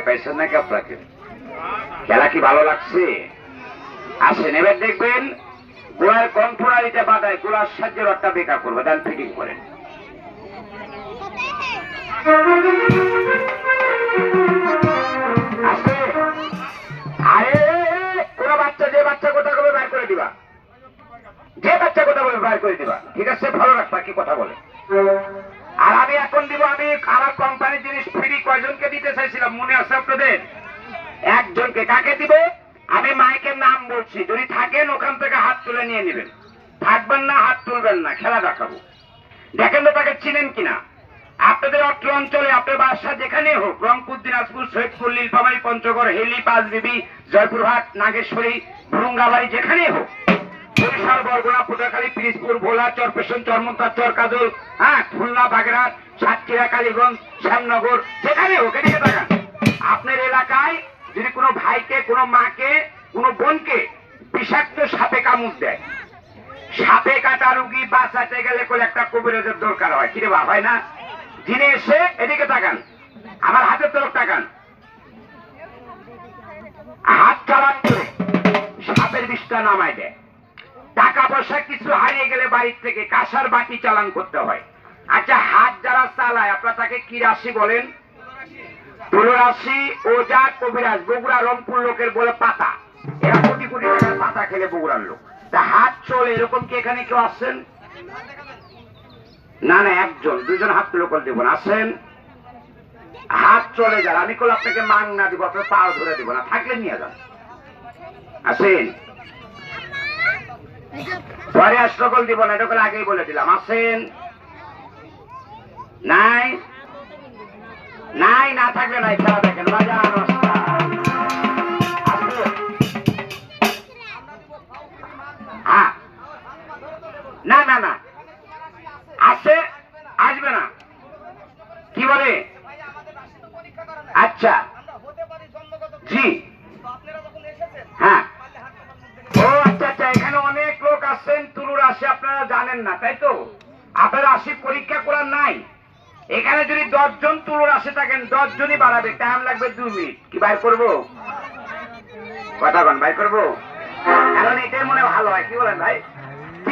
পাইছেন নাকি আপনাকে? খেলা কি ভালো লাগছে? আসেন এবার দেখবেন গোড়ার কণ্ঠনালীতে বাধায় গোড়ার সাহায্যের রডটা বেকার করবে, দেন ফিটিং করেন। আরে কোন বাচ্চা যে বাচ্চা কথা বলে বাইর করে দিবা, যে বাচ্চা কথা বলে বাইর করে দিবা, ঠিক আছে? ভালো রাখবা কি কথা বলে। আর আমি এখন দিব, আমি আমার কোম্পানির জিনিস ফ্রি কয়জনকে দিতে চাইছিলাম মনে আছে আপনাদের? একজনকে। কাকে দিব? আমি মাইকের নাম বলছি, যদি থাকেন ওখান থেকে হাত তুলে নিয়ে নেবেন, থাকবেন না হাত তুলবেন না, খেলা দেখাবো। দেখেন তো তাকে চিনেন কিনা। আপনাদের অত্র অঞ্চলে আপনার বাসা যেখানে হোক, রংপুর, দিনাজপুর, সৈয়দপুর, নীলফামারী, পঞ্চগড়, হেলি, পাঁচবিবি, জয়পুরহাট, নাগেশ্বরী, ভুরুঙ্গাবাড়ি, যেখানে হোক, বরিশাল, বরগুনা, পটুয়াখালী, পিরিজপুর, ভোলা, চরপেশন, চরমন্তা, চরকাজল, হ্যাঁ, খুলনা, বাগেরহাট, সাতক্ষীরা, কালীগঞ্জ, শ্যামনগর, যেখানে হোক, এদিকে তাকান। আপনার এলাকায় যদি কোনো ভাইকে, কোনো মাকে, কোনো বোনকে বিষাক্ত সাপে কামড় দেয়, সাপে কাটা রুগী বাঁচাতে গেলে করে একটা কবিরাজের দরকার হয়, কিরে বা হয় না? যিনি এসে এদিকে তাকান, আমার হাতের তরফ তাকান, হাত চালান করে সাপের বিষটা নামায় দেয়। টাকা পয়সা কিছু হারিয়ে গেলে বাড়ির থেকে কাঁসার বাটি চালান করতে হয়। আচ্ছা, হাত যারা চালায় আপনার তাকে কি রাশি বলেন? তুলো রাশি, ওজা, কবিরাজ। বগুড়া, রংপুর লোকের বলে পাতা, এরা কোটি কোটি টাকার পাতা খেলে বগুড়ার লোক। তা হাত চলে এরকম কি এখানে কেউ আসছেন? না না, একজন দুজন হাত তুলে করে দেব না, আসেন। হাত চলে যান, আমি করলে আপনাকে মান না দিব, আপনার পাও ধরে দিব না, থাকলে নিয়ে যান, আসেন। পরে আর সকল দিব না, এটা আগেই বলে দিলাম, আসেন। নাই নাই, না থাকলে নাই, খেলা দেখেন, বাজান হ্যাঁ। না না না, আসে, আসবে না, কি বলে? আচ্ছা জি, হ্যাঁ। ও আচ্ছা আচ্ছা, এখানে অনেক লোক আসছেন, তুলুর রাশি আপনারা জানেন না, তাই তো? আপনার রাশি পরীক্ষা করার নাই। এখানে যদি 10 জন তুলুর রাশি থাকেন, 10 জনই বাড়াবে, টাইম লাগবে 2 মিনিট। কি বাইর করবো? কথা কন, বাইর করবো? কারণ এটাই মনে ভালো হয়, কি বলেন ভাই?